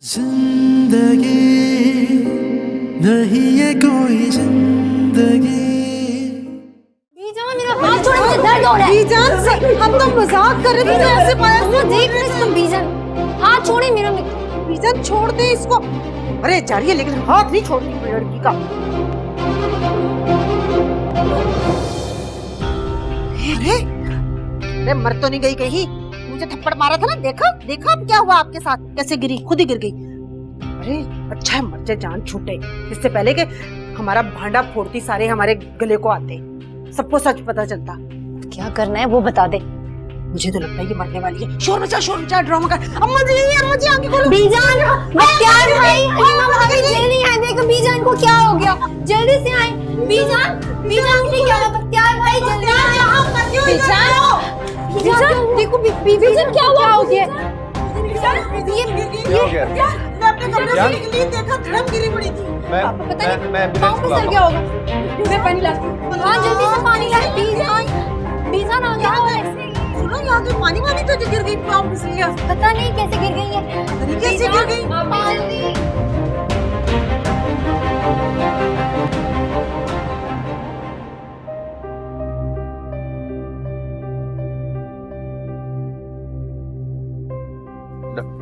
जिंदगी नहीं ये कोई जिंदगी। बीजान मेरा हाथ छोड़, मुझे दर्द हो रहा है। बीजान हम तो मजाक कर रहे थे, ऐसे पाया वो देख रहे तुम। बीजान हाथ छोड़े मेरा। बीजान छोड़ दे इसको। अरे जा रही है लेकिन हाथ नहीं छोड़ती लड़की का। अरे अरे मर तो नहीं गई कहीं? मुझे थप्पड़ मारा था ना, देखा देखा अब क्या हुआ आपके साथ, कैसे गिरी, खुद ही गिर गई। अरे अच्छा है मर जाए, जान छूटे, इससे पहले कि हमारा भांडा फोड़ती सारे हमारे गले को आते, सबको सच पता चलता। क्या करना है वो बता दे। मुझे तो लगता है ये मरने वाली है। शोर मचा ड्रामा कर। अम्मा जी आंखें खोलो। बीजान बख्तियार भाई, भाभी जल्दी आए, देखो बीजान को क्या हो गया, जल्दी से आए। बीजान बीजान को क्या हुआ? बख्तियार भाई जल्दी आए। बीजान देखो बीजान क्या हुआ? हो गया ये मैं अपने कमरे से निकली, देखा धड़म गिरी पड़ी थी। मैं पाँव फिसल गया होगा। मैं पानी लाती हूँ। हाँ जल्दी से पानी ला। बीजान आ गया ऐसे। सुनो यहाँ तो पानी तो जो गिर गई, पाँव फिसल गया। पता नहीं कैसे गिर गई है। कैसे गिर गई?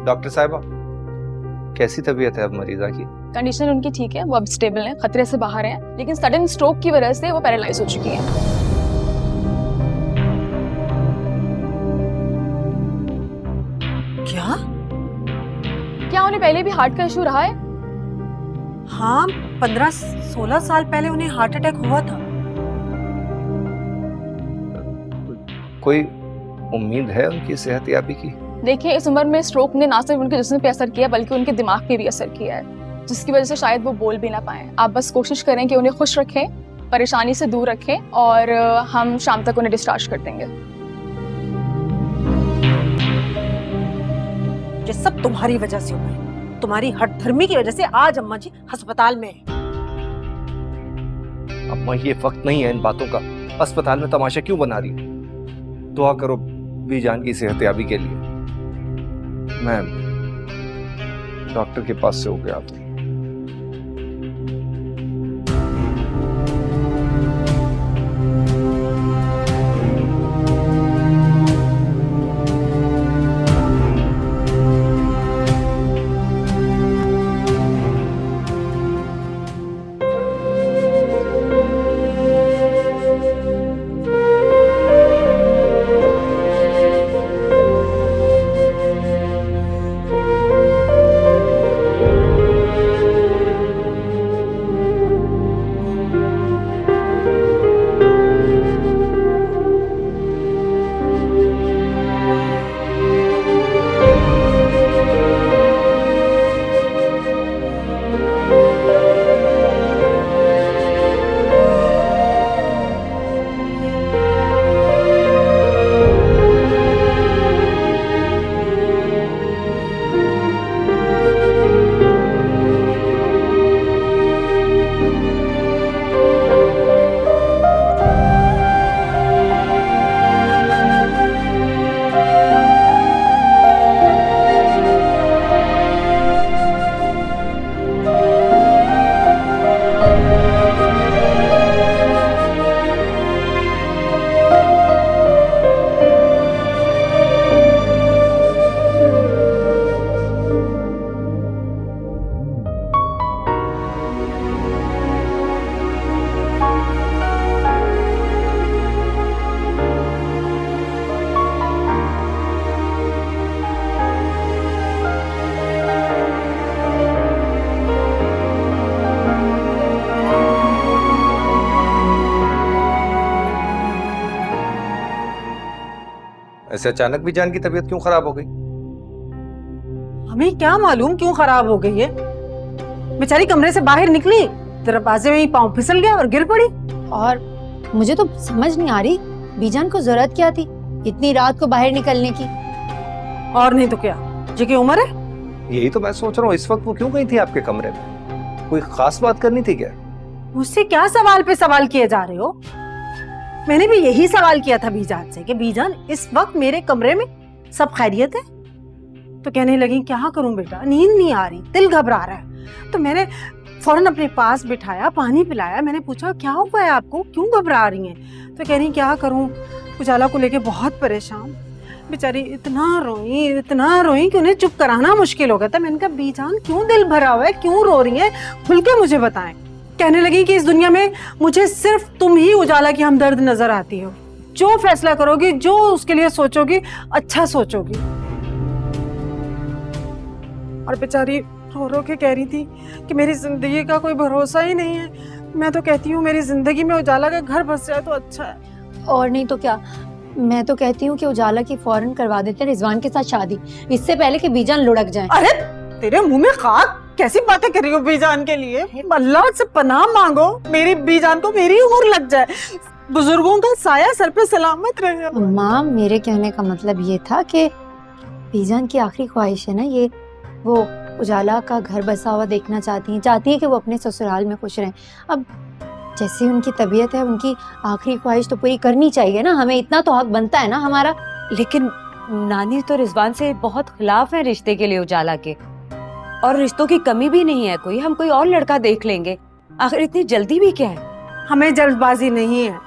डॉक्टर साहिबा, कैसी तबीयत है अब मरीजा की? कंडीशन उनकी ठीक है, वो अब स्टेबल है, खतरे से बाहर है, लेकिन सडन स्ट्रोक की वजह से वो पैरालाइज हो चुकी है। क्या उन्हें पहले भी हार्ट का इशू रहा है? हाँ 15-16 साल पहले उन्हें हार्ट अटैक हुआ था। कोई उम्मीद है उनकी सेहतयाबी की? देखिए इस उम्र में स्ट्रोक ने ना सिर्फ उनके जिस्म पे असर किया बल्कि उनके दिमाग पे भी असर किया है, जिसकी वजह से शायद वो बोल भी ना पाए। आप बस कोशिश करें कि उन्हें खुश रखें, परेशानी से दूर रखें और हम शाम तक उन्हें डिस्चार्ज कर देंगे। ये सब तुम्हारी वजह से हुआ है, तुम्हारी हठधर्मी की वजह से आज अम्मा जी अस्पताल में है। अम्मा ये वक्त नहीं है इन बातों का, अस्पताल में तमाशा क्यों बना रही? दुआ करो बीजान की सेहतयाबी के लिए। मैं डॉक्टर के पास से हो गया आता हूं। ऐसे अचानक बीजान की तबीयत क्यों खराब हो गई? हमें क्या मालूम क्यों खराब हो गई है। बेचारी कमरे से बाहर निकली, दरवाजे में ही पाँव फिसल गया और गिर पड़ी। और मुझे तो समझ नहीं आ रही बीजान को जरूरत क्या थी इतनी रात को बाहर निकलने की। और नहीं तो क्या, जी की उम्र है। यही तो मैं सोच रहा हूँ, इस वक्त वो क्यों गई थी आपके कमरे में? कोई खास बात करनी थी क्या? मुझसे क्या सवाल पे सवाल किए जा रहे हो? मैंने भी यही सवाल किया था बीजान से कि बीजान इस वक्त मेरे कमरे में सब खैरियत है? तो कहने लगी क्या करूं बेटा, नींद नहीं आ रही, दिल घबरा रहा है। तो मैंने फौरन अपने पास बिठाया, पानी पिलाया। मैंने पूछा क्या हुआ है आपको, क्यों घबरा रही हैं? तो कह रही क्या करूं, उजाला को लेके बहुत परेशान। बेचारी इतना रोई कि उन्हें चुप कराना मुश्किल हो गया था। मैंने कहा बीजान क्यों दिल भरा हुआ है, क्यों रो रही है, खुल के मुझे बताएं। कहने लगी कि इस दुनिया में मुझे सिर्फ तुम ही उजाला की हमदर्द नजर आती हो। जो फैसला करोगी, जो उसके लिए सोचोगी, अच्छा सोचोगी। और बेचारी रो रो के कह रही थी कि मेरी जिंदगी का कोई भरोसा ही नहीं है। मैं तो कहती हूँ मेरी जिंदगी में उजाला का घर बस जाए तो अच्छा है। और नहीं तो क्या, मैं तो कहती हूँ कि उजाला की फौरन करवा देते हैं रिजवान के साथ शादी, इससे पहले कि बीजान लुढ़क जाए। अरे तेरे मुंह में खाक, कैसी बातें कर रही हो बीजान के लिए? अल्लाह से पनाह मांगो मेरी बीजान को मेरी उम्र लग जाए, बुजुर्गों का साया सर पे सलामत रहे। माँ मेरे कहने का मतलब ये था कि बीजान की आखिरी ख्वाहिश है ना ये, वो उजाला का घर बसा हुआ देखना चाहती है कि वो अपने ससुराल में खुश रहें। अब जैसी उनकी तबीयत है, उनकी आखिरी ख्वाहिश तो पूरी करनी चाहिए ना, हमें इतना तो हक बनता है ना हमारा। लेकिन नानी तो रिजवान से बहुत खिलाफ है रिश्ते के लिए उजाला के, और रिश्तों की कमी भी नहीं है कोई, हम कोई और लड़का देख लेंगे। आखिर इतनी जल्दी भी क्या है? हमें जल्दबाजी नहीं है,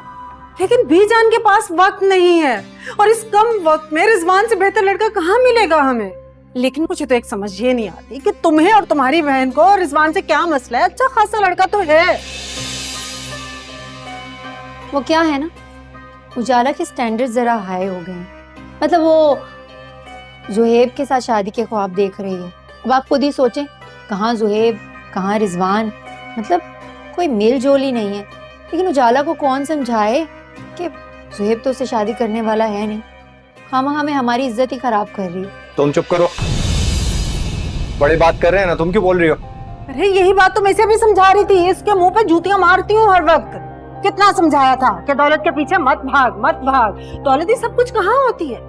लेकिन बीजान के पास वक्त नहीं है, और इस कम वक्त में रिजवान से बेहतर लड़का कहाँ मिलेगा हमें। लेकिन मुझे तो एक समझ ये नहीं आती कि तुम्हें और तुम्हारी बहन को रिजवान से क्या मसला है। अच्छा खासा लड़का तो है। वो क्या है ना, उजाला के स्टैंडर्ड जरा हाई हो गए हैं। मतलब वो जुहेब के साथ शादी के ख्वाब देख रही है। अब आप खुद ही सोचें, कहाँ जुहेब, कहाँ रिजवान, मतलब कोई मेल जोल ही नहीं है। लेकिन उजाला को कौन समझाए कि जुहेब तो उससे शादी करने वाला है नहीं, खामखा में हमारी इज्जत ही खराब कर रही है। तुम चुप करो, बड़ी बात कर रहे हैं ना, तुम क्यों बोल रही हो? अरे यही बात तो मैं इसे भी समझा रही थी, इसके मुंह पे जूतियां मारती हूँ हर वक्त। कितना समझाया था कि दौलत के पीछे मत भाग मत भाग, दौलत ही सब कुछ कहाँ होती है।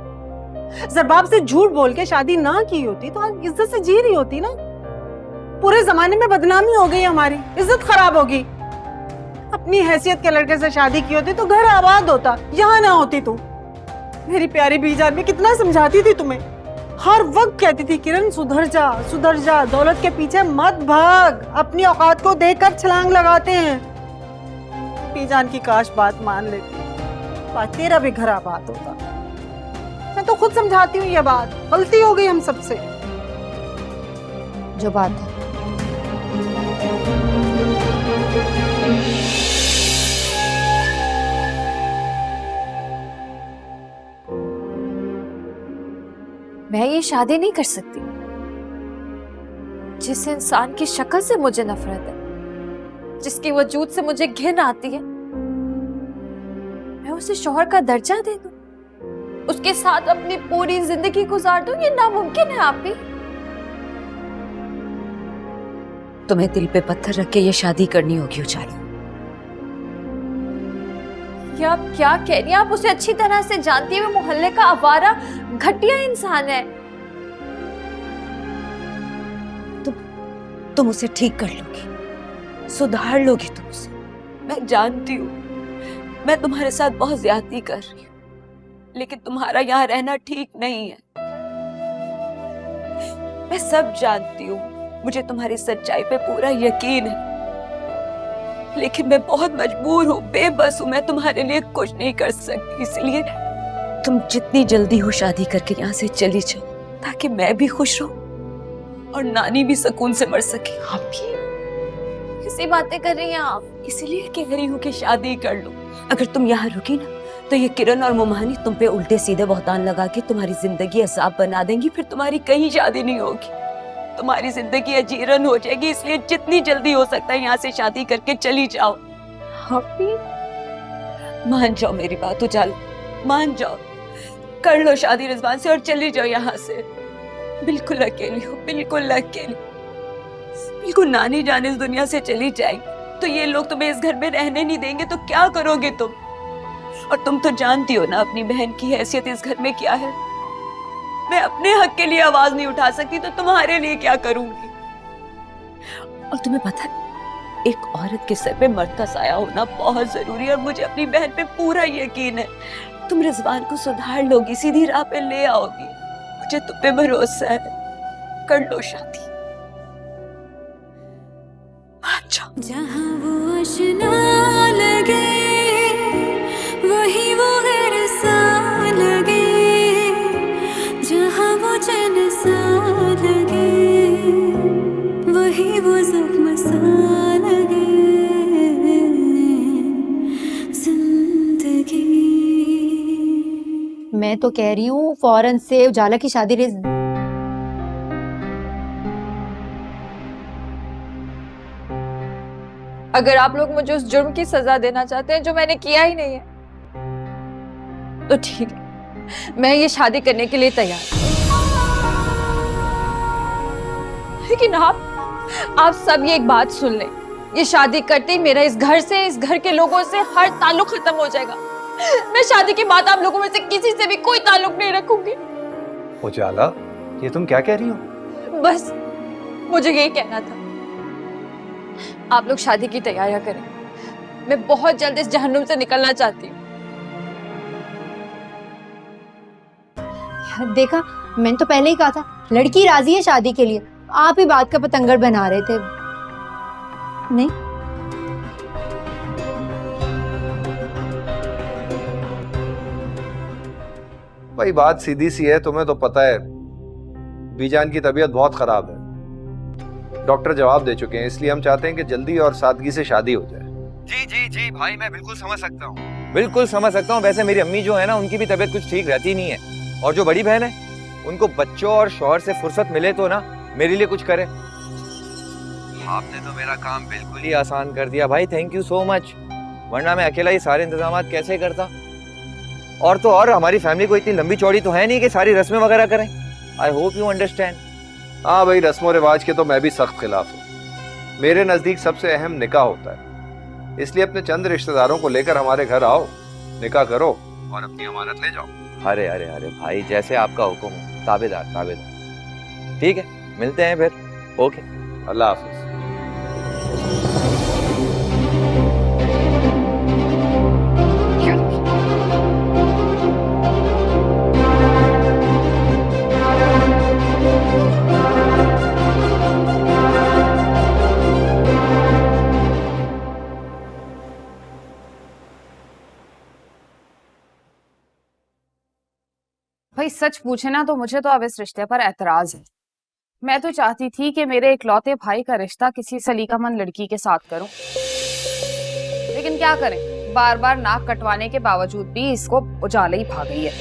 जरबाब से झूठ बोल के शादी ना की होती तो आज इज्जत से जी रही होती ना। पूरे जमाने में बदनामी हो गई, हमारी इज्जत खराब होगी। अपनी हैसियत के लड़के से शादी की होती तो घर आबाद होता, यहाँ ना होती तू। मेरी प्यारी बीजान में कितना समझाती थी तुम्हें, हर वक्त कहती थी किरण सुधर जा, दौलत के पीछे मत भाग, अपनी औकात को देखकर छलांग लगाते हैं। बीजान की काश बात मान लेती, आज तेरा भी घर आबाद होता। मैं तो खुद समझाती हूँ ये बात, गलती हो गई हम सबसे। जो बात है मैं ये शादी नहीं कर सकती। जिस इंसान की शक्ल से मुझे नफरत है, जिसके वजूद से मुझे घिन आती है, मैं उसे शौहर का दर्जा दे दूं, उसके साथ अपनी पूरी जिंदगी गुजार दूं, ये नामुमकिन है आप भी। तुम्हें दिल पे पत्थर रख के ये शादी करनी होगी उजाला। ये आप क्या कह रही हैं? आप उसे अच्छी तरह से जानती है, वो मोहल्ले का आवारा घटिया इंसान है। तुम उसे ठीक कर लोगी, सुधार लोगी तुम उसे। मैं जानती हूँ मैं तुम्हारे साथ बहुत ज्यादती कर रही हूँ, लेकिन तुम्हारा यहाँ रहना ठीक नहीं है। मैं सब जानती हूँ, मुझे तुम्हारी सच्चाई पे पूरा यकीन है, लेकिन मैं बहुत मजबूर हूँ, बेबस हूँ, मैं तुम्हारे लिए कुछ नहीं कर सकती। इसलिए तुम जितनी जल्दी हो शादी करके यहाँ से चली जाओ, ताकि मैं भी खुश रहूं और नानी भी सुकून से मर सके। आप भी किसी बातें कर रही हैं आप? इसलिए कह रही हूँ कि शादी कर लो। अगर तुम यहाँ रुकी ना तो ये किरण और मुमानी तुम पे उल्टे सीधे बहतान लगा के तुम्हारी जिंदगी असाब बना देंगी, फिर तुम्हारी कहीं शादी नहीं होगी, तुम्हारी जिंदगी अजीरन हो जाएगी। इसलिए जितनी जल्दी हो सकता है यहाँ से शादी करके चली जाओ। मान जाओ मेरी बात उजाला, मान जाओ, कर लो शादी रिजवान से और चली जाओ यहाँ से। बिल्कुल अकेली हो, बिल्कुल अकेली, बिल्कुल नानी जान इस दुनिया से चली जाएगी तो ये लोग तुम्हें इस घर में रहने नहीं देंगे, तो क्या करोगे तुम? और तुम तो जानती हो ना अपनी बहन की हैसियत इस घर में क्या है। मैं अपने हक के लिए आवाज नहीं उठा सकती तो तुम्हारे लिए क्या करूंगी? और तुम्हें पता है, एक औरत के सर पे मर्द का साया होना बहुत जरूरी है, और मुझे अपनी बहन पे पूरा यकीन है तुम रिजवान को सुधार लोगी, सीधी राह पे ले आओगी, मुझे तुम पे भरोसा है। कर लो शादी, मान जाओ। जहाँ वो आशना लगे वही वो गैर सा लगे, जहाँ वो चैन सा लगे वही वो ज़ख्म सा लगे जिंदगी। मैं तो कह रही हूँ फौरन से उजाला की शादी अगर आप लोग मुझे उस जुर्म की सजा देना चाहते हैं जो मैंने किया ही नहीं है, तो ठीक है, मैं ये शादी करने के लिए तैयार हूं। लेकिन आप सब ये एक बात सुन लें, ये शादी करते ही मेरा इस घर से, इस घर के लोगों से हर ताल्लुक खत्म हो जाएगा। मैं शादी के बाद आप लोगों में से किसी से भी कोई ताल्लुक नहीं रखूंगी। उजाला, ये तुम क्या कह रही हो? बस मुझे यही कहना था। आप लोग शादी की तैयारियां करें, मैं बहुत जल्द इस जहन्नुम से निकलना चाहती हूँ। देखा, मैंने तो पहले ही कहा था लड़की राजी है शादी के लिए, आप ही बात का पतंगड़ बना रहे थे। नहीं, भाई बात सीधी सी है, तुम्हें तो पता है बीजान की तबीयत बहुत खराब है। डॉक्टर जवाब दे चुके हैं, इसलिए हम चाहते हैं कि जल्दी और सादगी से शादी हो जाए। जी जी जी भाई, मैं बिल्कुल समझ सकता हूँ, बिल्कुल समझ सकता हूँ। वैसे मेरी अम्मी जो है ना, उनकी भी तबीयत कुछ ठीक रहती नहीं है, और जो बड़ी बहन है उनको बच्चों और शौहर से फुर्सत मिले तो ना मेरे लिए कुछ करे। आपने तो मेरा काम बिल्कुल ही आसान कर दिया भाई, थैंक यू सो मच, वरना मैं अकेला ये सारे इंतजाम कैसे करता। और तो और हमारी फैमिली को इतनी लंबी चौड़ी तो है नहीं कि सारी रस्में वगैरह करें। I hope you understand. हाँ भाई, रस्मों रिवाज के तो मैं भी सख्त खिलाफ हूँ। मेरे नजदीक सबसे अहम निकाह होता है, इसलिए अपने चंद रिश्तेदारों को लेकर हमारे घर आओ, निकाह करो और अपनी अमानत ले जाओ। अरे अरे अरे भाई, जैसे आपका हुक्म हो, ताबेदार ताबेदार। ठीक है, मिलते हैं फिर। ओके, अल्लाह हाफिज। भाई सच पूछे ना तो मुझे तो अब इस रिश्ते पर एतराज है। मैं तो चाहती थी कि मेरे इकलौते भाई का रिश्ता किसी सलीकामंद लड़की के साथ करूं, लेकिन क्या करें, बार बार नाक कटवाने के बावजूद भी इसको उजाला ही भाग गई है।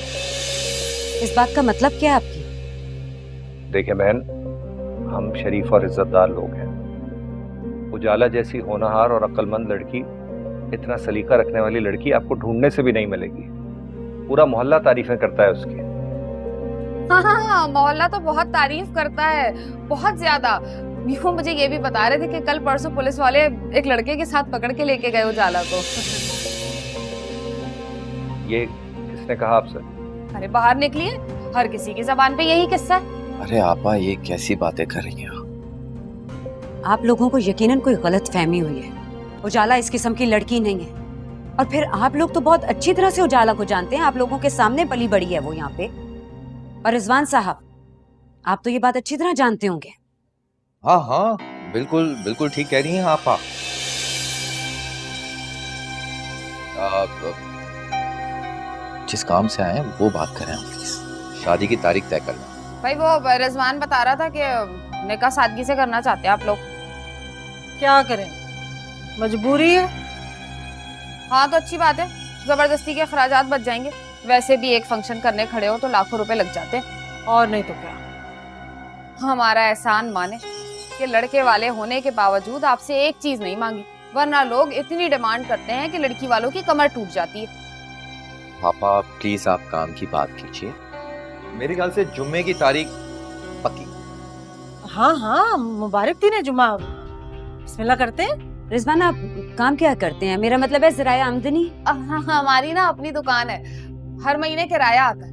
इस बात का मतलब क्या है आपकी? देखिए बहन, हम शरीफ और इज्जतदार लोग हैं। उजाला जैसी होनहार और अक्लमंद लड़की, इतना सलीका रखने वाली लड़की आपको ढूंढने से भी नहीं मिलेगी। पूरा मोहल्ला तारीफें करता है उसकी। हाँ, मोहल्ला तो बहुत तारीफ करता है, बहुत ज्यादा। वो मुझे ये भी बता रहे थे कि कल परसों पुलिस वाले एक लड़के के साथ पकड़ के लेके गए उजाला को। ये किसने कहा आपसे? अरे बाहर निकलिए, हर किसी की जबान पे यही किस्सा है। अरे आपा, ये कैसी बातें कर रही हैं? आप लोगों को यकीनन कोई गलत फहमी हुई है। उजाला इस किस्म की लड़की नहीं है। और फिर आप लोग तो बहुत अच्छी तरह से उजाला को जानते हैं, आप लोगों के सामने पली बड़ी है वो यहाँ पे। और रिजवान साहब, आप तो ये बात अच्छी तरह जानते होंगे। हाँ हाँ, बिल्कुल बिल्कुल ठीक कह रही हैं आपा। जिस काम से आए हैं वो बात करें हम प्लीज। शादी की तारीख तय करना। भाई वो रिजवान बता रहा था कि निकाह सादगी से करना चाहते हैं आप लोग। क्या करें, मजबूरी है। हाँ तो अच्छी बात है, जबरदस्ती के अखराजात बच जाएंगे। वैसे भी एक फंक्शन करने खड़े हो तो लाखों रुपए लग जाते हैं। और नहीं तो क्या। हमारा एहसान माने कि लड़के वाले होने के बावजूद आपसे एक चीज नहीं मांगी, वरना लोग इतनी डिमांड करते हैं कि लड़की वालों की कमर टूट जाती है। पापा प्लीज आप काम की बात कीजिए। मेरे ख्याल से जुम्मे की तारीख पक्की। हाँ हाँ, मुबारक दिन है जुम्मा। बिस्मिल्लाह करते हैं। रिजवान, आप काम क्या करते हैं? मेरा मतलब है ज़राए आमदनी। हमारी ना अपनी दुकान है, हर महीने किराया आता है,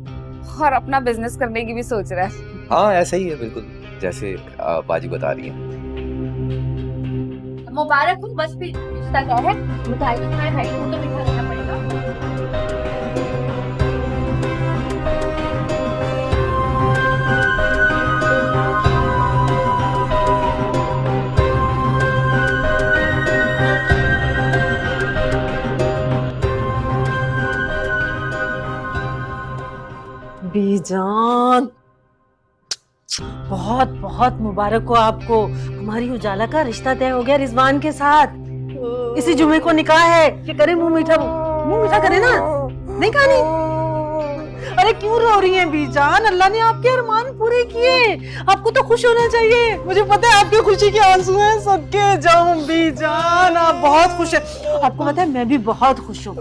और अपना बिजनेस करने की भी सोच रहा है। हाँ ऐसा ही है, बिल्कुल जैसे बाजी बता रही है। मुबारक हो, बस भी रिश्ता क्या है, मिठाई तो तुम्हारे भाई को तो मिठा देना पड़ेगा। बीजान, बहुत बहुत मुबारक हो आपको। हमारी उजाला का रिश्ता तय हो गया रिजवान के साथ। इसी जुमे को निकाह है। ये करे मुंह मीठा करे ना। नहीं कहानी? अरे क्यों रो रही हैं बीजान? अल्लाह ने आपके अरमान पूरे किए, आपको तो खुश होना चाहिए। मुझे पता है आपकी खुशी के आंसू हैं सबके जाऊं बीजान, आप बहुत खुश हैं। आपको पता है मैं भी बहुत खुश हूँ।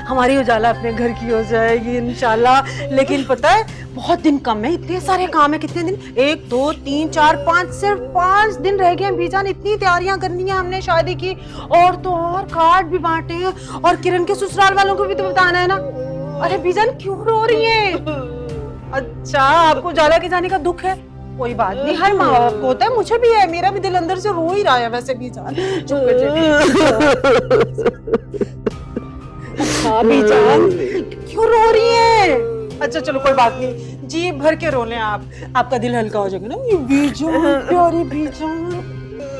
हमारी उजाला अपने घर की हो जाएगी इंशाल्लाह। लेकिन पता है बहुत दिन कम है, इतने सारे काम है। कितने दिन? 1 2 3 4 5, सिर्फ 5 दिन रह गए हैं बीजान। इतनी तैयारियां करनी है हमने शादी की, और तो और कार्ड भी बांटे हैं, और किरण के ससुराल वालों को भी तो बताना है ना। अरे बीजान क्यों रो रही है? अच्छा आपको उजाला के जाने का दुख है? कोई बात नहीं, हर माँ बाप को होता है, मुझे भी है। मेरा भी दिल अंदर से रो ही रहा है वैसे बीजान। चुप कर जा। हाँ बीजान क्यों रो रही है? अच्छा चलो कोई बात नहीं, जी भर के रो लें आप, आपका दिल हल्का हो जाएगा ना। ये बीजान, प्यारी बीजान।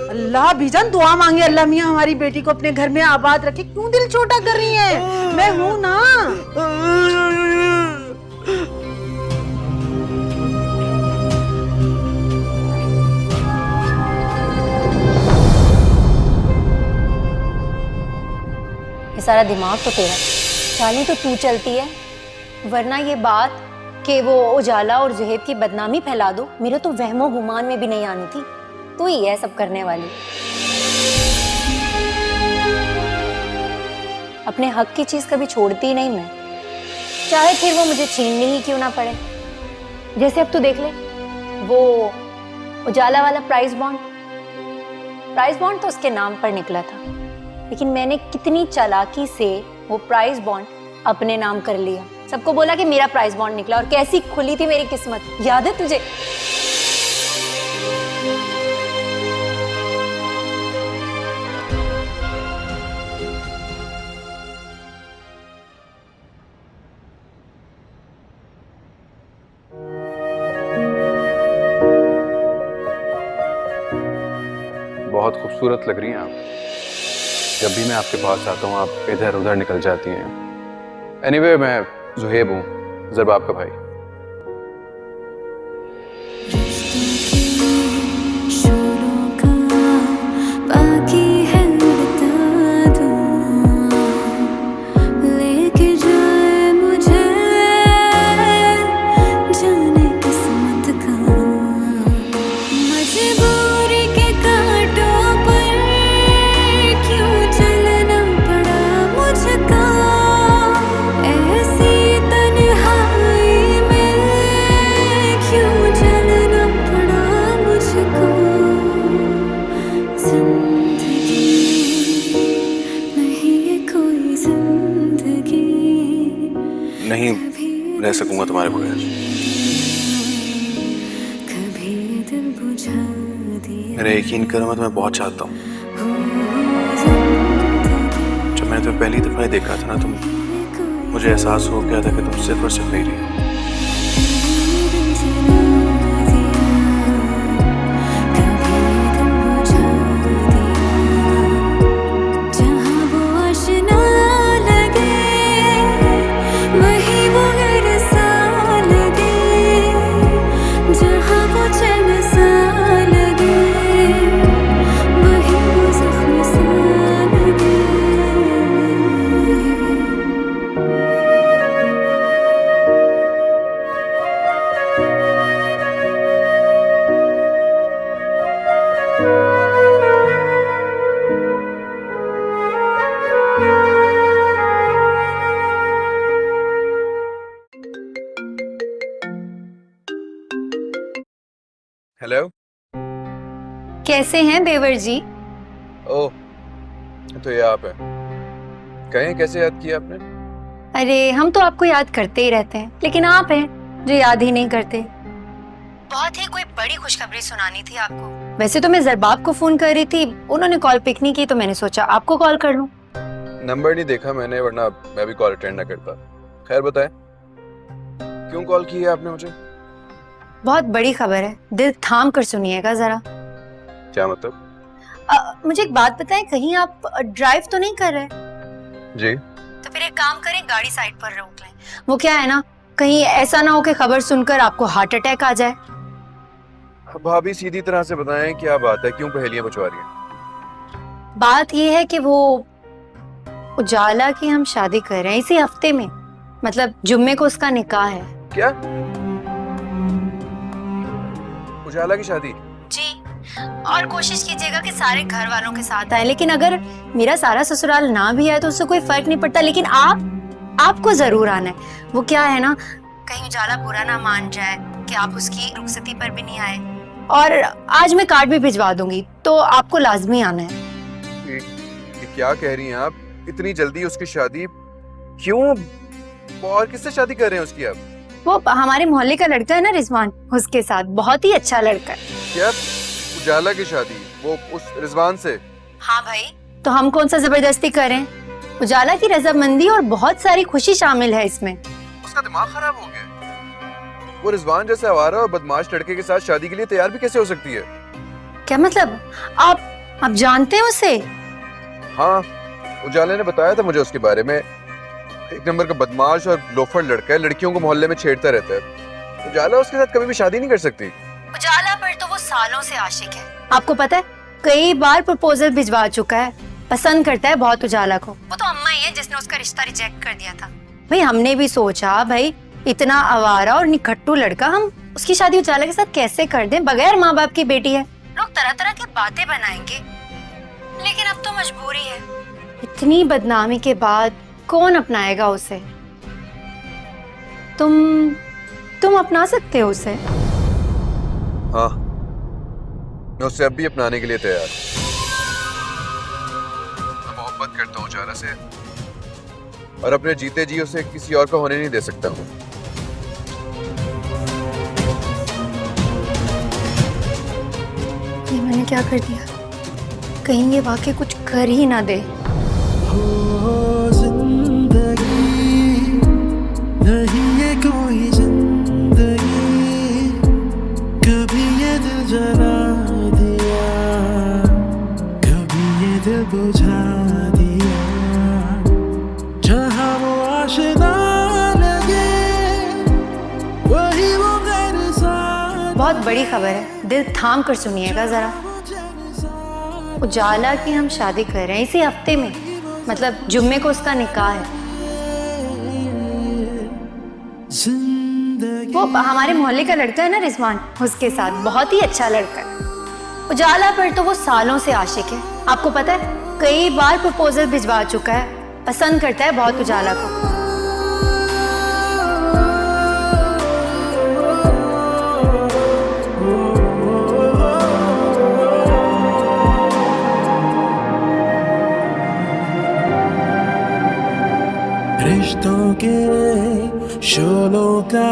अल्लाह बीजान दुआ मांगे, अल्लाह मियाँ हमारी बेटी को अपने घर में आबाद रखे। क्यों दिल छोटा कर रही है? मैं हूं ना। ये सारा दिमाग तो तेरा, चाली तो तू चलती है, वरना ये बात कि वो उजाला और ज़ुहैब की बदनामी फैला दो, मेरे तो वहमो गुमान में भी नहीं आनी थी। तू ही है सब करने वाली। अपने हक की चीज कभी छोड़ती ही नहीं मैं, चाहे फिर वो मुझे छीननी ही क्यों ना पड़े। जैसे अब तू देख ले, वो उजाला वाला प्राइस बॉन्ड तो उसके नाम पर निकला था, लेकिन मैंने कितनी चालाकी से वो प्राइस बॉन्ड अपने नाम कर लिया। सबको बोला कि मेरा प्राइस बॉन्ड निकला, और कैसी खुली थी मेरी किस्मत, याद है तुझे? बहुत खूबसूरत लग रही हैं आप। जब भी मैं आपके पास आता हूँ आप इधर उधर निकल जाती हैं। एनीवे मैं ज़ुहैब हूँ, ज़रबाब का भाई। शोरों का बाकी है बता दूं, लेके जाए मुझे जाने किस्मत का। मजबूरी के कांटों पर क्यों चलना पड़ा मुझको, ऐसी तन्हाई में क्यों चलना पड़ा मुझको। जिंदगी नहीं है कोई जिंदगी, नहीं रह सकूंगा तुम्हारे बगैर। कभी दिल बुझा दिया। मेरा यकीन करो मैं तुम्हें बहुत चाहता हूँ। जब मैंने तुम्हें पहली दफा देखा था ना, तुम मुझे एहसास हो गया था कि तुम सिर्फ और सिर्फ मेरी हो। जहाँ वो आशना लगे वहीं वो घर सा लगे, जहाँ वो चैन सा लगे वहीं वो जख्म सा लगे। हेलो। कैसे हैं देवर जी? ओह, तो ये आप हैं। कहें कैसे याद किया आपने? अरे हम तो आपको याद करते ही रहते हैं, लेकिन आप हैं जो याद ही नहीं करते। बहुत ही कोई बड़ी खुशखबरी सुनानी थी आपको। वैसे तो मैं ज़रबाब को फोन कर रही थी, उन्होंने कॉल पिक नहीं की, तो मैंने सोचा आपको कॉल कर लूं। नंबर नहीं देखा मैंने, वरना मैं भी कॉल अटेंड ना करता। खैर बताएं, क्यों कॉल की है आपने मुझे? बहुत बड़ी खबर है, दिल थाम कर सुनिएगा जरा। क्या मतलब? मुझे एक बात बताएं, कहीं आप ड्राइव तो नहीं कर रहे? जी। तो फिर एक काम करें, गाड़ी साइड पर रोक लें। वो क्या है ना, कहीं ऐसा ना हो कि खबर सुनकर आपको हार्ट अटैक आ जाए। भाभी सीधी तरह से बताएं क्या बात है, क्यों पहेलियां बुझवा रही हैं? बात यह है कि वो उजाला की हम शादी कर रहे हैं इसी हफ्ते में, मतलब जुम्मे को उसका निकाह है। क्या? उजाला की शादी? जी, और कोशिश कीजिएगा कि सारे घर वालों के साथ आए, लेकिन अगर मेरा सारा ससुराल ना भी आए तो उससे कोई फर्क नहीं पड़ता, लेकिन आपको जरूर आना है। वो क्या है ना, कहीं उजाला बुरा ना मान जाए कि आप उसकी रुखसती पर भी नहीं आए। और आज मैं कार्ड भी भिजवा दूंगी, तो आपको लाजमी आना है। ये क्या कह रही हैं आप? इतनी जल्दी उसकी शादी क्यों? और किससे शादी कर रहे हैं उसकी आप? वो हमारे मोहल्ले का लड़का है ना रिजवान, उसके साथ। बहुत ही अच्छा लड़का है। क्या उजाला की शादी वो उस रिजवान से? हाँ भाई, तो हम कौन सा जबरदस्ती करें? उजाला की रजामंदी और बहुत सारी खुशी शामिल है इसमें। उसका दिमाग खराब हो गया। वो रिजवान जैसे आवारा और बदमाश लड़के के साथ शादी के लिए तैयार भी कैसे हो सकती है? क्या मतलब? आप जानते हैं उसे? हाँ, उजाला ने बताया था मुझे उसके बारे में। एक नंबर का बदमाश और लोफर लड़का है, लड़कियों को मोहल्ले में छेड़ता रहता है। उजाला उसके साथ कभी भी शादी नहीं कर सकती। उजाला पर तो वो सालों से आशिक है, आपको पता है। कई बार प्रपोजल भिजवा चुका है, पसंद करता है बहुत उजाला को। वो तो अम्मा ही है जिसने उसका रिश्ता रिजेक्ट कर दिया था। भाई हमने भी सोचा, भाई इतना आवारा और निखट्टू लड़का, हम उसकी शादी उजाला के साथ कैसे कर दें? बगैर माँ बाप की बेटी है। लोग तरह तरह की बातें बनाएंगे, लेकिन अब तो मजबूरी है। इतनी बदनामी के बाद कौन अपनाएगा उसे? तुम अपना सकते हो उसे? हाँ, मैं उसे अब भी अपनाने के लिए तैयार हूँ। मैं मोहब्बत करता हूँ उजाला से, और अपने जीते जी उसे किसी और का होने नहीं दे सकता हूँ। ये मैंने क्या कर दिया? कहीं ये वाकई कुछ कर ही ना दे। हो जिंदगी नहीं ये कोई जिंदगी, कभी ये दिल जला दिया, कभी ये दिल बुझा दिया। जहाँ वो आशिना लगे वही वो गैर साथ। बहुत बड़ी खबर है, दिल थाम कर सुनिएगा जरा। उजाला की हम शादी कर रहे हैं इसी हफ्ते में, मतलब जुम्मे को उसका निकाह है। वो हमारे मोहल्ले का लड़का है ना रिजवान, उसके साथ। बहुत ही अच्छा लड़का है। उजाला पर तो वो सालों से आशिक है, आपको पता है। कई बार प्रपोजल भिजवा चुका है, पसंद करता है बहुत उजाला को। रिश्तों के शोलों का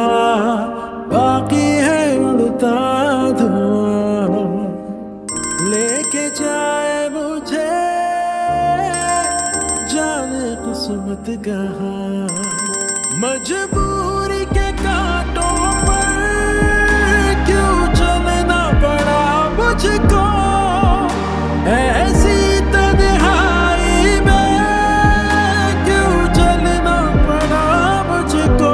बाकी है उड़ता धुआं, लेके जाए मुझे जाने किस्मत कहाँ। मजबूरी के कांटों पर क्यों चलना पड़ा मुझको, ऐसी तन्हाई में क्यों चलना पड़ा मुझको।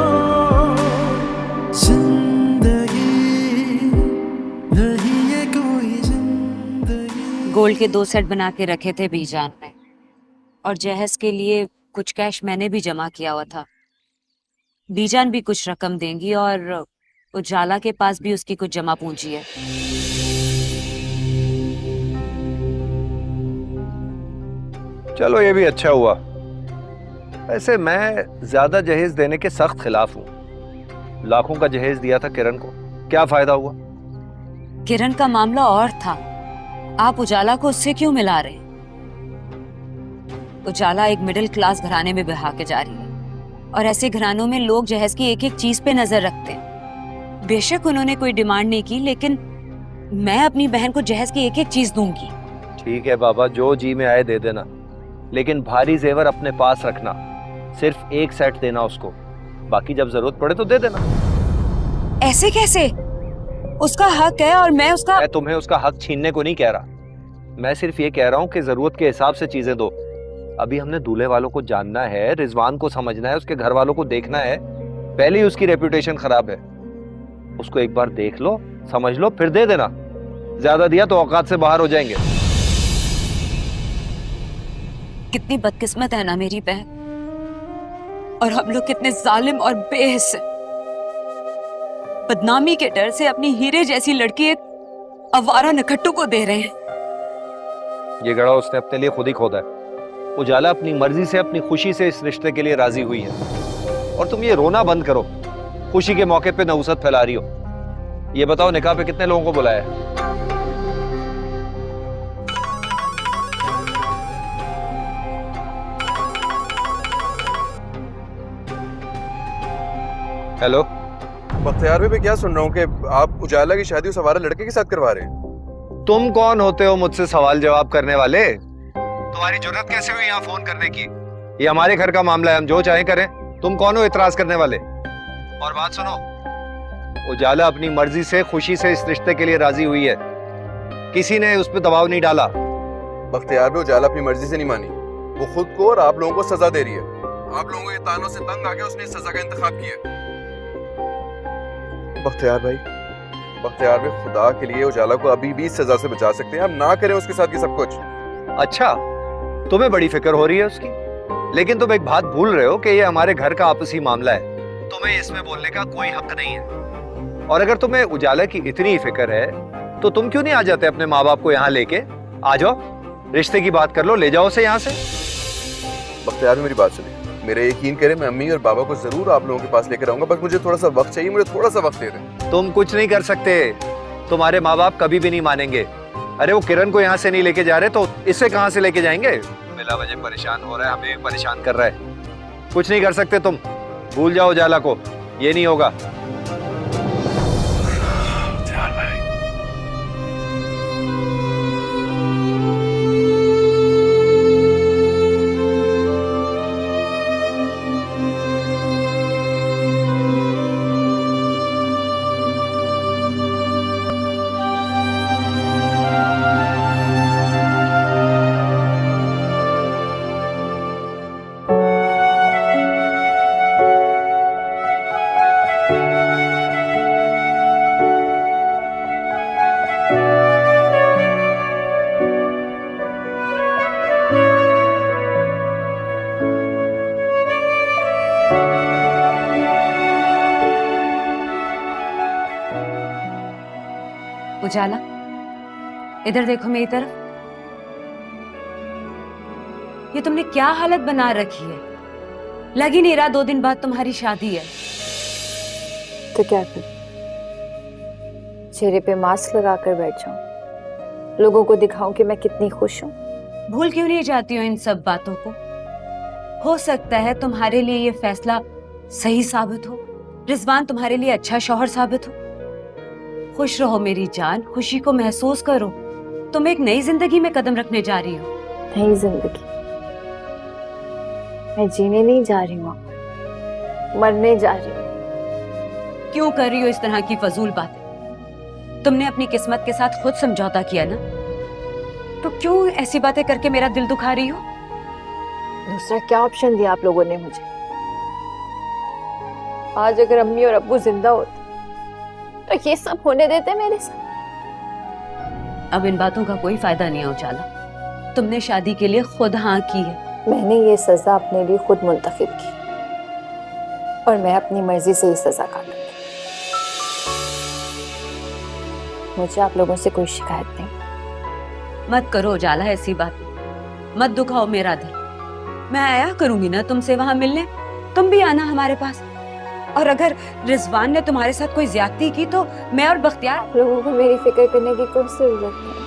जिंदगी नहीं ये कोई जिंदगी। गोल्ड के 2 सेट बना के रखे थे बीजान ने, और जहेज के लिए कुछ कैश मैंने भी जमा किया हुआ था। बीजान भी कुछ रकम देंगी, और उजाला के पास भी उसकी कुछ जमा पूंजी है। चलो ये भी अच्छा हुआ। ऐसे मैं ज्यादा जहेज देने के सख्त खिलाफ हूँ। लाखों का जहेज दिया था किरण को, क्या फायदा हुआ? किरण का मामला और था, आप उजाला को उससे क्यों मिला रहे? उजाला एक मिडिल क्लास घराने में बहा के जा रही है, और ऐसे घरानों में लोग जहेज की एक एक चीज पे नजर रखते हैं। बेशक उन्होंने कोई डिमांड नहीं की, लेकिन मैं अपनी बहन को जहेज की एक एक चीज दूंगी। ठीक है बाबा, जो जी में आए दे देना, लेकिन भारी जेवर अपने पास रखना। सिर्फ एक सेट देना उसको, बाकी जब जरूरत पड़े तो दे देना। ऐसे कैसे? उसका हक है, और मैं उसका। मैं तुम्हें उसका हक छीनने को नहीं कह रहा, मैं सिर्फ ये कह रहा हूँ कि जरूरत के हिसाब से चीजें दो। अभी हमने दूल्हे वालों को जानना है, रिजवान को समझना है, उसके घर वालों को देखना है, पहले ही उसकी रेपुटेशन खराब है। उसको एक बार देख लो, समझ लो, फिर दे देना। ज्यादा दिया तो औकात से बाहर हो जाएंगे। कितनी बदकिस्मत है ना मेरी बहन, और हम लोग कितने जालिम और बेहिस हैं। बदनामी के डर से अपनी हीरे जैसी लड़की एक अवारा नखट्टू को दे रहे हैं। ये गड़ा उसने अपने लिए खुद ही खोदा है। उजाला अपनी मर्जी से, अपनी खुशी से इस रिश्ते के लिए राजी हुई है। और तुम ये रोना बंद करो, खुशी के मौके पे नहुसत फैला रही हो। ये बताओ, निकाह पे कितने लोगों को बुलाया है? हेलो, बख्तियार भाई, मैं क्या सुन रहा हूँ कि आप उजाला की शादी उस आवारा लड़के के साथ करवा रहे हैं? तुम कौन होते हो मुझसे सवाल जवाब करने वाले? तुम्हारी जुर्रत कैसे हुई यहाँ फोन करने की? ये हमारे घर का मामला है, हम जो चाहे करें। तुम कौन हो इतराज करने वाले? और बात सुनो, उजाला अपनी मर्जी से, खुशी से इस रिश्ते के लिए राजी हुई है। किसी ने उस पर दबाव नहीं डाला। बख्तियार भाई, उजाला अपनी मर्जी से नहीं मानी, वो खुद को और आप लोगों को सजा दे रही है। आप लोगों के तानों से तंग आके उसने इस सजा का इंतखाब किया। बख्तियार भाई, खुदा के लिए उजाला को अभी भी इस सजा से बचा सकते हैं। हम ना करें उसके साथ ये सब कुछ। अच्छा, तुम्हें बड़ी फिक्र हो रही है उसकी, लेकिन तुम एक बात भूल रहे हो कि ये हमारे घर का आपसी मामला है। तुम्हें इसमें बोलने का कोई हक नहीं है। और अगर तुम्हें उजाला की इतनी फिक्र है तो तुम क्यों नहीं आ जाते अपने माँ बाप को यहाँ लेके? आ जाओ, रिश्ते की बात कर लो, ले जाओ उसे यहाँ से। बख्तियार भाई, मेरी बात सुनिए, मेरा यकीन करें, मैं अम्मी और बाबा को जरूर आप लोगों के पास लेकर आऊंगा। बस मुझे थोड़ा सा वक्त चाहिए, मुझे थोड़ा सा वक्त दे दें। तुम कुछ नहीं कर सकते, तुम्हारे माँ बाप कभी भी नहीं मानेंगे। अरे वो किरण को यहाँ से नहीं लेके जा रहे तो इसे कहाँ से लेके जाएंगे? बिला वजह परेशान हो रहा है, हमें भी परेशान कर रहा है। कुछ नहीं कर सकते तुम, भूल जाओ उजाला को, ये नहीं होगा। उजाला, इधर देखो मेरी तरफ। ये तुमने क्या हालत बना रखी है? लग ही नहीं रहा 2 दिन बाद तुम्हारी शादी है। तो क्या करूं? चेहरे पे मास्क लगा कर बैठ जाऊं, लोगों को दिखाऊं कि मैं कितनी खुश हूं? भूल क्यों नहीं जाती हो इन सब बातों को? हो सकता है तुम्हारे लिए ये फैसला सही साबित हो, रिजवान तुम्हारे लिए अच्छा शौहर साबित हो। खुश रहो मेरी जान, खुशी को महसूस करो। तुम एक नई जिंदगी में कदम रखने जा रही हो। नई जिंदगी मैं जीने नहीं जा रही हूँ, मरने जा रही हूँ। क्यों कर रही हो इस तरह की फजूल बातें? तुमने अपनी किस्मत के साथ खुद समझौता किया ना, तो क्यों ऐसी बातें करके मेरा दिल दुखा रही हो? दूसरा क्या ऑप्शन दिया आप लोगों ने मुझे? आज अगर अम्मी और अब्बू जिंदा होते तो ये सब होने देते मेरे साथ? अब इन बातों का कोई फायदा नहीं है उजाला। तुमने शादी के लिए खुद हाँ की है। मैंने ये सजा अपने लिए खुद मुंतखब की और मैं अपनी मर्जी से ये सजा काटूंगी। मुझे आप लोगों से कोई शिकायत नहीं। मत करो उजाला ऐसी बात, मत दुखाओ मेरा दिल। मैं आया करूंगी ना तुमसे वहां मिलने, तुम भी आना हमारे पास। और अगर रिजवान ने तुम्हारे साथ कोई ज्यादती की तो मैं और बख्तियार। आप लोगों को मेरी फिक्र करने की कोई जरूरत नहीं।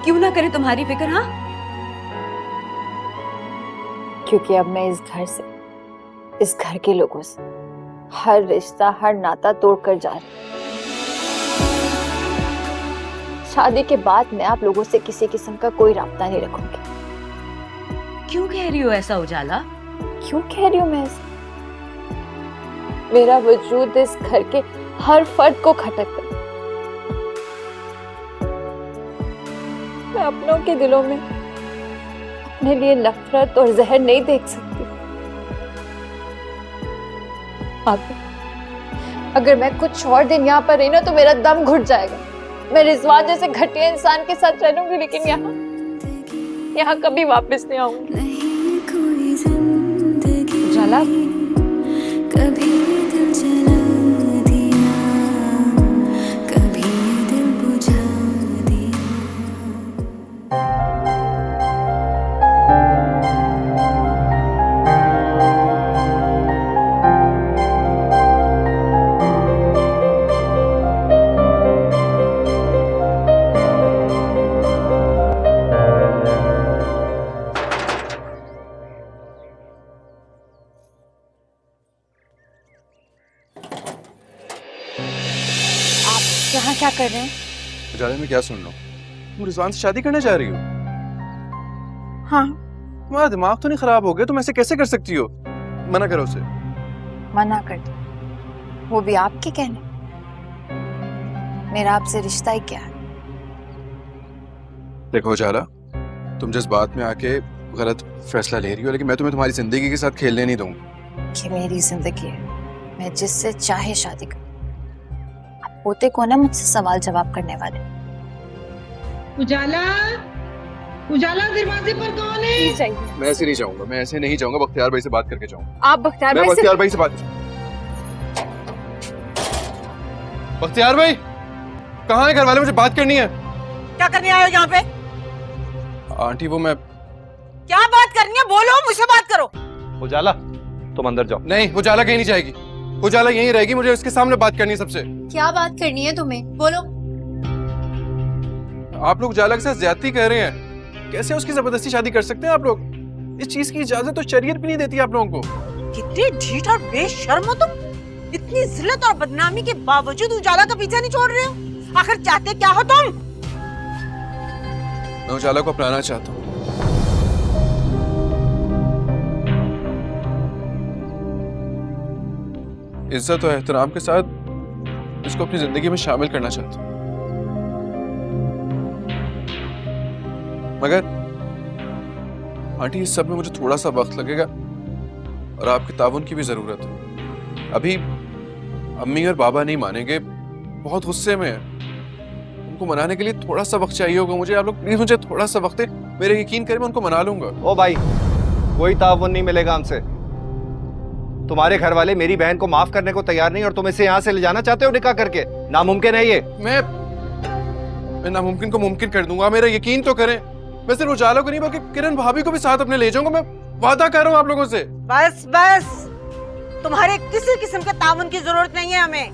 क्यों ना करें तुम्हारी फिक्र? हाँ, क्योंकि अब मैं इस घर से, इस घर के लोगों से हर रिश्ता, हर नाता तोड़कर जा रही हूँ। शादी के बाद मैं आप लोगों से किसी किस्म का कोई राब्ता नहीं रखूंगी। क्यों कह रही हो ऐसा उजाला? क्यों कह रही हूँ मैं ऐसा? मेरा वजूद इस घर के हर फर्द को खटकता है। मैं अपनों के दिलों में अपने लिए नफरत और जहर नहीं देख सकती। आप अगर मैं कुछ और दिन यहाँ पर रही ना तो मेरा दम घुट जाएगा। मैं रिजवान जैसे घटिया इंसान के साथ रह लूंगी, लेकिन यहाँ कभी वापस नहीं आऊंगी। नहीं कोई जिंदगी उजाला, कभी दिल जला दिया, कभी दिल बुझा दिया। यहाँ क्या कर रहे हैं? उजाला, मैं क्या सुन रहा हूँ? तुम रिजवान से शादी करने जा रही हो? हाँ। तुम्हारा दिमाग तो नहीं खराब हो गया? तुम ऐसे कैसे कर सकती हो? मना करो उसे। मना कर दो, वो भी आपके कहने। मेरा आपसे रिश्ता ही क्या है? देखो उजाला, तुम जिस बात में आके गलत फैसला ले रही हो, लेकिन मैं तुम्हें तुम्हारी जिंदगी के साथ खेलने नहीं दूंगा। कि मेरी जिंदगी है, मैं जिससे चाहे शादी करूं। आप पोते को ना मुझसे सवाल जवाब करने वाले। उजाला, उजाला दरवाजे पर कौन है? मैं ऐसे नहीं जाऊंगा, मैं ऐसे नहीं जाऊंगा। बख्तियार भाई से बात करके जाऊंगा। आप बख्तियार मैं भाई से बख्तियार भाई से बात। बख्तियार भाई कहाँ है? घर वाले, मुझे बात करनी है। क्या करने आए हो यहाँ पे? आंटी वो मैं क्या बात करनी है? बोलो, मुझसे बात करो। उजाला तुम अंदर जाओ। नहीं, उजाला कहीं नहीं जाएगी। उजाला यहीं रहेगी, मुझे उसके सामने बात करनी है सबसे। क्या बात करनी है तुम्हें? बोलो। आप लोग उजाला के साथ ज्यादती कर रहे हैं। कैसे उसकी जबरदस्ती शादी कर सकते हैं आप लोग? इस चीज की इजाजत तो शरीयत भी नहीं देती आप लोगों को। कितनी ढीठ और बेशर्म हो तुम। इतनी जिल्लत और बदनामी के बावजूद उजाला का पीछा नहीं छोड़ रहे हो। आखिर चाहते क्या हो तुम? मैं उजाला को अपनाना चाहता हूँ। इज्जत और एहतराम के साथ इसको अपनी जिंदगी में शामिल करना चाहता हूँ। मगर आंटी, इस सब में मुझे थोड़ा सा वक्त लगेगा और आपके ताउन की भी जरूरत है। अभी अम्मी और बाबा नहीं मानेंगे, बहुत गुस्से में है। उनको मनाने के लिए थोड़ा सा वक्त चाहिए होगा मुझे। आप लोग प्लीज मुझे थोड़ा सा वक्त दे। मेरे यकीन करें, मैं उनको मना लूंगा। ओ भाई, कोई ताउन नहीं मिलेगा हमसे। तुम्हारे घर वाले मेरी बहन को माफ करने को तैयार नहीं और तुम इसे यहाँ से ले जाना चाहते हो निकाह करके। नामुमकिन है ये। मैं नामुमकिन को मुमकिन कर दूंगा। मेरा यकीन तो करें। मैं सिर्फ उजाला को नहीं बल्कि किरण भाभी को भी साथ अपने ले जाऊंगा। मैं वादा कर रहा हूँ आप लोगों से। बस बस, तुम्हारे किसी किस्म के ताउन की जरूरत नहीं है हमें।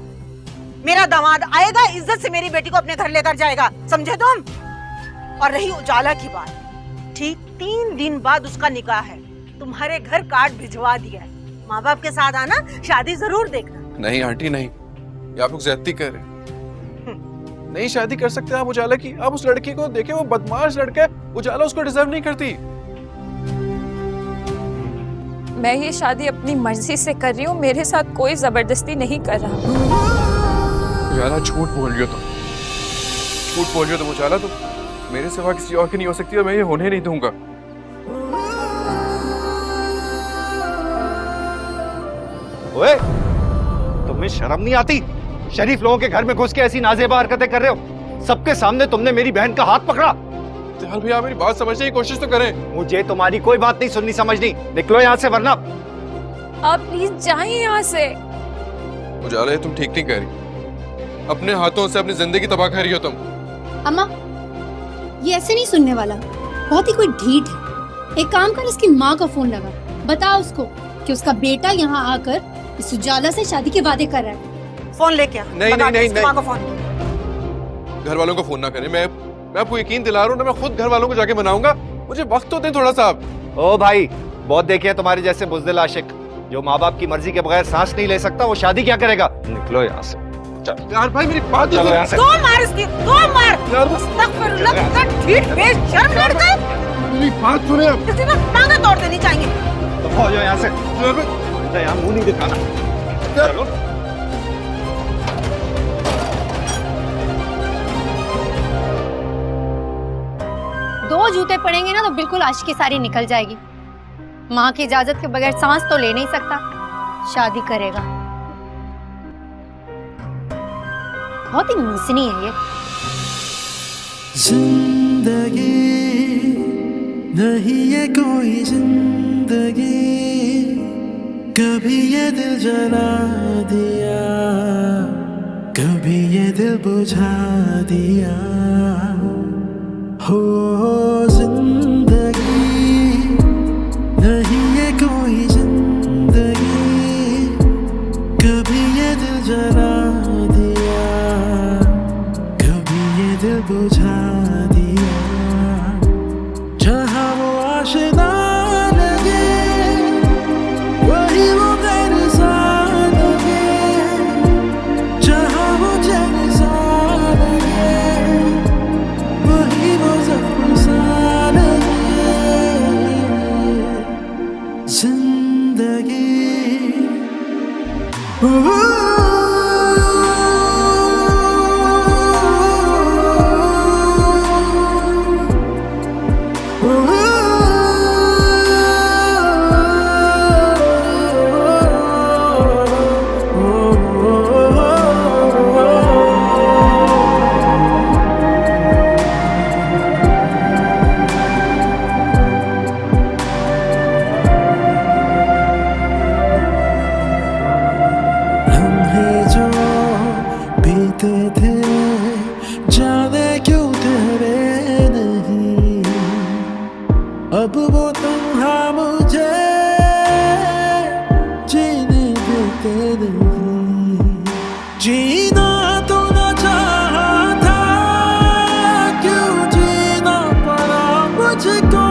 मेरा दामाद आएगा, इज्जत से मेरी बेटी को अपने घर लेकर जाएगा, समझे तुम? और रही उजाला की बात, ठीक 3 दिन बाद उसका निकाह है। तुम्हारे घर कार्ड भिजवा दिया है। माँ बाप के साथ आना, शादी जरूर देखना। नहीं आंटी नहीं, ये आप लोग ज्यादती कर रहे हैं। नहीं शादी कर सकते आप उजाला की। आप उस लड़की को देखें, वो बदमाश लड़का है। उजाला उसको डिजर्व नहीं करती। मैं ये शादी अपनी मर्जी से कर रही हूँ, मेरे साथ कोई जबरदस्ती नहीं कर रहा। उजाला झूठ बोल रही हो तुम। झूठ बोल रही हो तुम उजाला। तुम मेरे सिवा किसी और की नहीं हो सकती और मैं ये होने नहीं दूंगा। ओए, तुम्हें शर्म नहीं आती? शरीफ लोगों के घर में घुस के ऐसी नाजेबा हरकतें कर रहे हो। सबके सामने तुमने मेरी बहन का हाथ पकड़ा। चल भैया, मेरी बात समझने की कोशिश तो करें। मुझे तुम्हारी कोई बात नहीं सुननी समझनी। निकलो यहाँ से वरना। आप प्लीज जाइए यहाँ से। उजाला, ये तुम ठीक नहीं कर रही। अपने हाथों से अपनी जिंदगी तबाह कर रही हो तुम। अम्मा, ये ऐसे नहीं सुनने वाला। बहुत ही कोई ढीठ है। एक काम कर, इसकी माँ का फोन लगा, बता उसको कि उसका बेटा यहाँ आकर इस उजाला से शादी के वादे कर रहा है। फोन लेके आ। नहीं नहीं नहीं, माँ को फोन। घर वालों को फोन ना करें। मैं आपको यकीन दिला रहा हूँ ना, मैं खुद घर वालों को जाके मनाऊंगा। मुझे वक्त तो दें थोड़ा सा आप। ओ भाई, बहुत देखे हैं तुम्हारे जैसे बुज़दिल आशिक। जो माँ बाप की मर्जी के बगैर सांस नहीं ले सकता, वो शादी क्या करेगा? निकलो यहाँ से। यार भाई, मेरी बात चलो यहाँ से। दो मार इसकी, दो मार। अस्तगफिरुल्लाह, कितना ढीठ बेशर्म लड़का है। मेरी बात सुने आप। किसी को टांगे तोड़ देनी चाहिए। तो हो जाओ यहाँ से। यहाँ मुंह नहीं दिखाना। चलो। 2 जूते पड़ेंगे ना तो बिल्कुल आशिकी सारी निकल जाएगी। माँ की इजाजत के बगैर सांस तो ले नहीं सकता, शादी करेगा। बहुत ही मीसनी है ये। जिंदगी नहीं ये कोई जिंदगी, कभी ये दिल जला दिया, कभी ये दिल बुझा दिया। हो जिंदगी नहीं ये कोई जिंदगी, कभी ये दिल जला दिया, कभी ये दिल बुझा दिया। जहाँ वो आशिना लगे, वही वो गैर सा लगे, जहाँ वो जैन सा लगे, वही वो जख्म सा लगे। जिंदगी बीते थे जाने क्यों तेरे नहीं, अब वो तन्हा मुझे जीने देते नहीं। जीना तो न चाहा था, क्यों जीना पड़ा मुझको,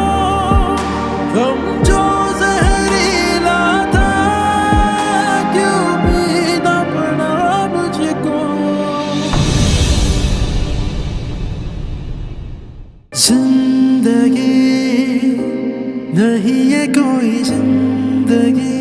हम जो जहरीला था, क्यों पीना पड़ा मुझको। जिंदगी नहीं ये कोई जिंदगी,